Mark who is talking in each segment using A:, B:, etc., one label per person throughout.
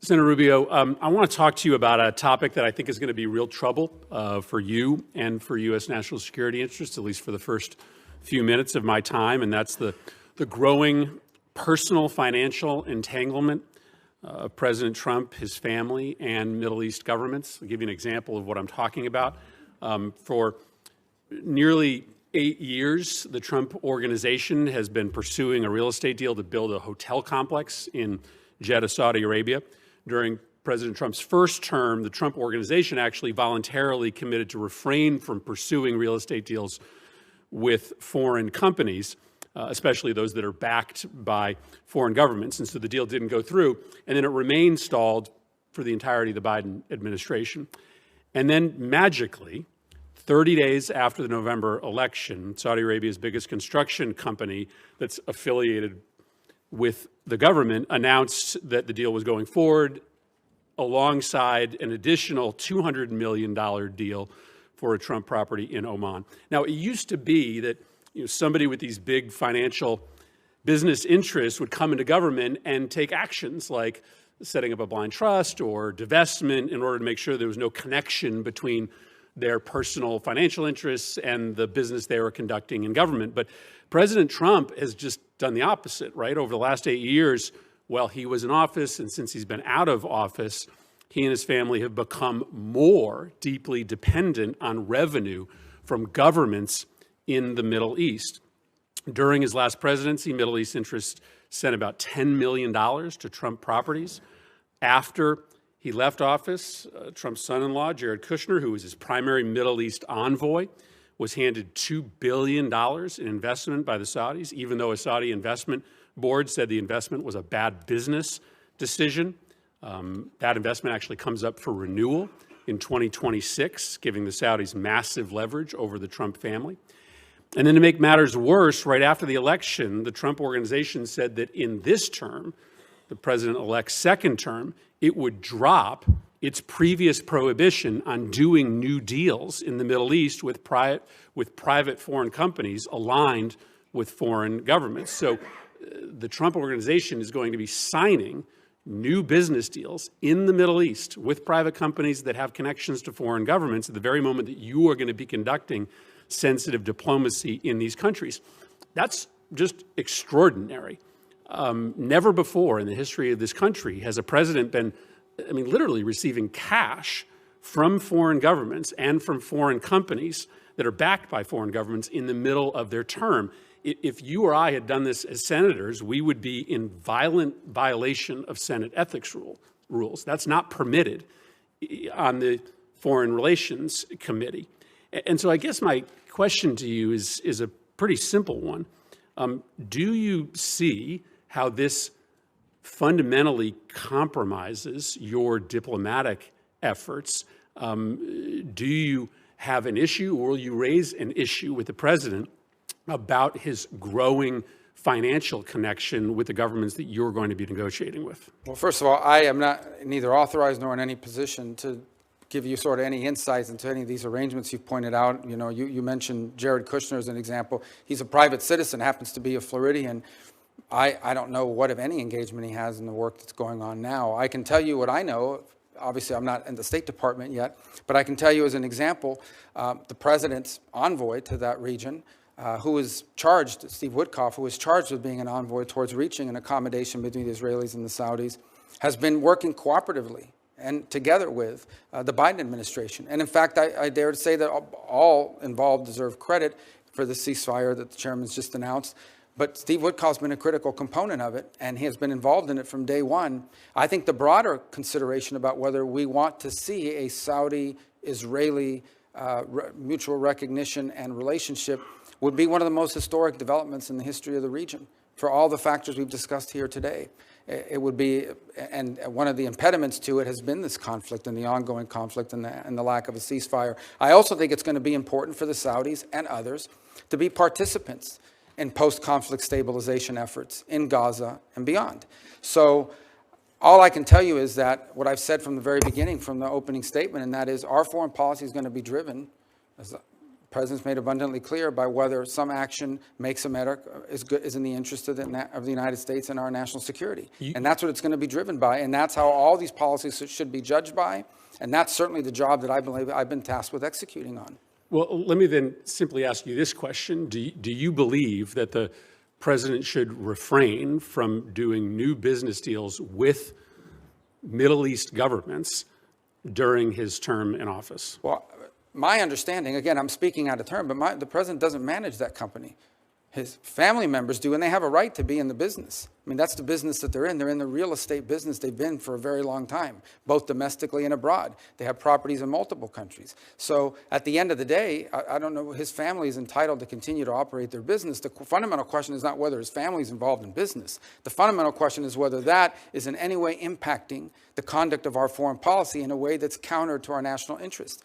A: Senator Rubio, I want to talk to you about a topic that I think is going to be real trouble for you and for U.S. national security interests, at least for the first few minutes of my time, and that's the growing personal financial entanglement of President Trump, his family, and Middle East governments. I'll give you an example of what I'm talking about. For nearly 8 years, the Trump organization has been pursuing a real estate deal to build a hotel complex in Jeddah, Saudi Arabia. During President Trump's first term, the Trump organization actually voluntarily committed to refrain from pursuing real estate deals with foreign companies, especially those that are backed by foreign governments. And so the deal didn't go through. And then it remained stalled for the entirety of the Biden administration. And then magically, 30 days after the November election, Saudi Arabia's biggest construction company that's affiliated with the government announced that the deal was going forward alongside an additional $200 million deal for a Trump property in Oman. Now, it used to be that somebody with these big financial business interests would come into government and take actions like setting up a blind trust or divestment in order to make sure there was no connection between their personal financial interests and the business they were conducting in government. But President Trump has just done the opposite, right? Over the last 8 years, while he was in office and since he's been out of office, he and his family have become more deeply dependent on revenue from governments in the Middle East. During his last presidency, Middle East interests sent about $10 million to Trump properties. After he left office, Trump's son-in-law, Jared Kushner, who was his primary Middle East envoy, was handed $2 billion in investment by the Saudis, even though a Saudi investment board said the investment was a bad business decision. That investment actually comes up for renewal in 2026, giving the Saudis massive leverage over the Trump family. And then to make matters worse, right after the election, the Trump organization said that in this term, the president-elect's second term, it would drop its previous prohibition on doing new deals in the Middle East with private foreign companies aligned with foreign governments. So the Trump organization is going to be signing new business deals in the Middle East with private companies that have connections to foreign governments at the very moment that you are going to be conducting sensitive diplomacy in these countries. That's just extraordinary. Never before in the history of this country has a president been, literally receiving cash from foreign governments and from foreign companies that are backed by foreign governments in the middle of their term. If you or I had done this as senators, we would be in violent violation of Senate ethics rules. That's not permitted on the Foreign Relations Committee. And so I guess my question to you is a pretty simple one. Do you see how this fundamentally compromises your diplomatic efforts? Do you have an issue, or will you raise an issue with the president about his growing financial connection with the governments that you're going to be negotiating with?
B: Well, first of all, I am neither authorized nor in any position to give you sort of any insights into any of these arrangements you've pointed out. You mentioned Jared Kushner as an example. He's a private citizen, happens to be a Floridian. I don't know what, if any, engagement he has in the work that's going on now. I can tell you what I know. Obviously, I'm not in the State Department yet, but I can tell you as an example, the president's envoy to that region, who was charged, Steve Witkoff, who was charged with being an envoy towards reaching an accommodation between the Israelis and the Saudis, has been working cooperatively and together with the Biden administration. And in fact, I dare to say that all involved deserve credit for the ceasefire that the chairman's just announced. But Steve Witkoff's been a critical component of it, and he has been involved in it from day one. I think the broader consideration about whether we want to see a Saudi-Israeli mutual recognition and relationship would be one of the most historic developments in the history of the region for all the factors we've discussed here today. It would be, and one of the impediments to it has been this conflict and the ongoing conflict and the lack of a ceasefire. I also think it's going to be important for the Saudis and others to be participants in post-conflict stabilization efforts in Gaza and beyond. So all I can tell you is that what I've said from the very beginning, from the opening statement, and that is our foreign policy is going to be driven, as President's made abundantly clear by whether some action makes America is in the interest of the United States and our national security. And that's what it's going to be driven by. And that's how all these policies should be judged by. And that's certainly the job that I believe I've been tasked with executing on.
A: Well, let me then simply ask you this question. Do you believe that the president should refrain from doing new business deals with Middle East governments during his term in office?
B: Well, my understanding, again, I'm speaking out of turn, but the president doesn't manage that company. His family members do, and they have a right to be in the business. I mean, that's the business that they're in. They're in the real estate business. They've been for a very long time, both domestically and abroad. They have properties in multiple countries. So at the end of the day, I don't know, his family is entitled to continue to operate their business. The fundamental question is not whether his family is involved in business. The fundamental question is whether that is in any way impacting the conduct of our foreign policy in a way that's counter to our national interest.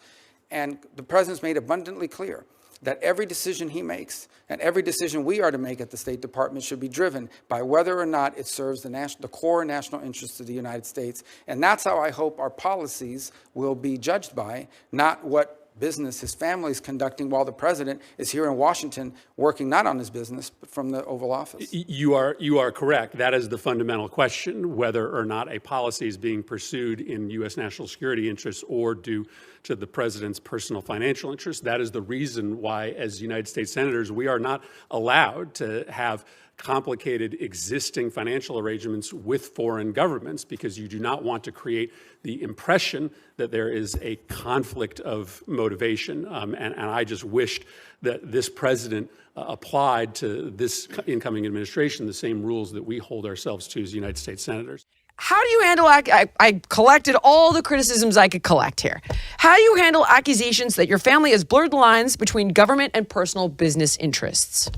B: And the president's made abundantly clear that every decision he makes and every decision we are to make at the State Department should be driven by whether or not it serves the core national interests of the United States. And that's how I hope our policies will be judged by, not what business his family is conducting while the president is here in Washington working not on his business, but from the Oval Office.
A: You are correct. That is the fundamental question, whether or not a policy is being pursued in U.S. national security interests or due to the president's personal financial interests. That is the reason why, as United States senators, we are not allowed to have complicated existing financial arrangements with foreign governments, because you do not want to create the impression that there is a conflict of motivation. And I just wished that this president applied to this incoming administration the same rules that we hold ourselves to as United States senators.
C: How do you handle, I collected all the criticisms I could collect here. How do you handle accusations that your family has blurred the lines between government and personal business interests?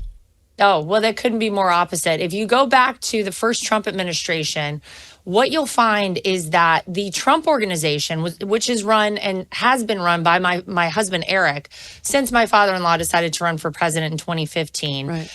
D: Oh, well, that couldn't be more opposite. If you go back to the first Trump administration, what you'll find is that the Trump organization, which is run and has been run by my husband, Eric, since my father-in-law decided to run for president in 2015, right,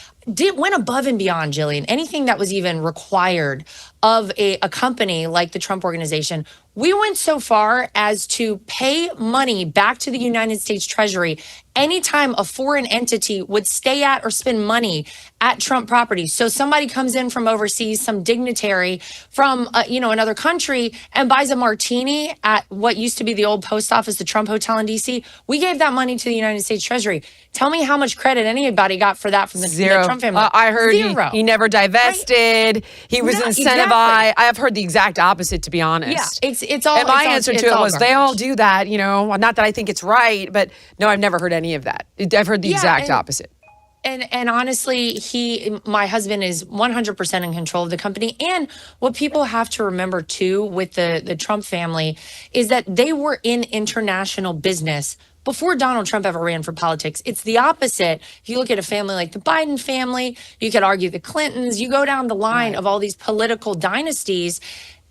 D: went above and beyond, Jillian, anything that was even required of a company like the Trump organization. We went so far as to pay money back to the United States Treasury anytime a foreign entity would stay at or spend money at Trump properties. So somebody comes in from overseas, some dignitary from another country, and buys a martini at what used to be the old post office, the Trump Hotel in D.C. We gave that money to the United States Treasury. Tell me how much credit anybody got for that from the Trump family.
C: I heard he never divested.
D: Right?
C: He was incentivized.
D: Exactly.
C: I have heard the exact opposite, to be honest.
D: Yeah, it's all.
C: And my answer to it was,
D: garbage.
C: they all do that. Not that I think it's right, but no, I've never heard any of that. I've heard the exact opposite.
D: And honestly, my husband is 100% in control of the company. And what people have to remember too with the Trump family is that they were in international business before Donald Trump ever ran for politics. It's the opposite. If you look at a family like the Biden family, you could argue the Clintons, you go down the line of all these political dynasties,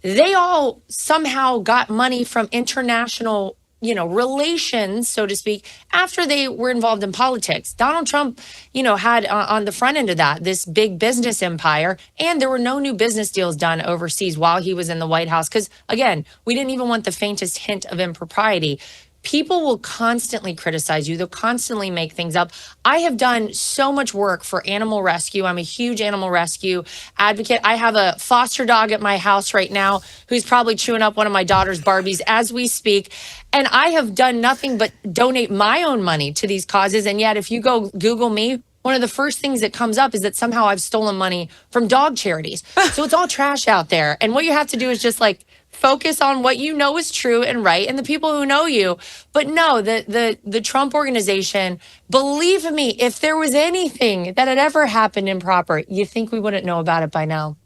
D: they all somehow got money from international relations, so to speak, after they were involved in politics. Donald Trump, had on the front end of that, this big business empire, and there were no new business deals done overseas while he was in the White House. Because again, we didn't even want the faintest hint of impropriety. People will constantly criticize you. They'll constantly make things up. I have done so much work for animal rescue. I'm a huge animal rescue advocate. I have a foster dog at my house right now who's probably chewing up one of my daughter's Barbies as we speak. And I have done nothing but donate my own money to these causes. And yet, if you go Google me, one of the first things that comes up is that somehow I've stolen money from dog charities. So it's all trash out there. And what you have to do is just focus on what you know is true and right and the people who know you. But no, the Trump organization, believe me, if there was anything that had ever happened improper, you think we wouldn't know about it by now.